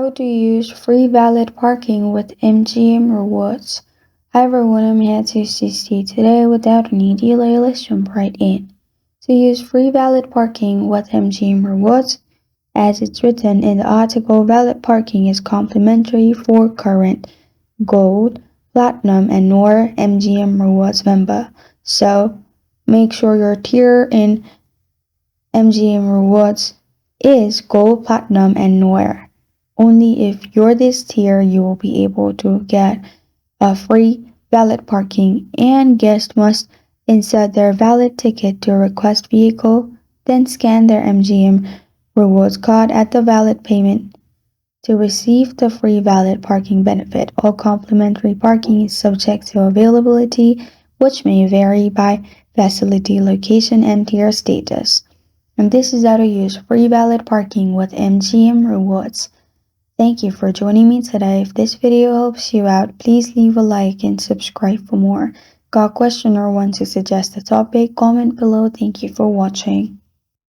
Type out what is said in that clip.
How to use free valet parking with MGM Rewards. Hi everyone, I'm here to assist you today without any delay. Let's jump right in. To use free valet parking with MGM Rewards, as it's written in the article, valet parking is complimentary for current Gold, Platinum, and NOIR MGM Rewards member. So make sure your tier in MGM Rewards is Gold, Platinum, and NOIR. Only if you're this tier, you will be able to get a free valet parking, and guests must insert their valet ticket to request vehicle, then scan their MGM Rewards card at the valet payment to receive the free valet parking benefit. All complimentary parking is subject to availability, which may vary by facility location and tier status. And this is how to use free valet parking with MGM Rewards. Thank you for joining me today. If this video helps you out, please leave a like and subscribe for more. Got a question or want to suggest a topic? Comment below. Thank you for watching.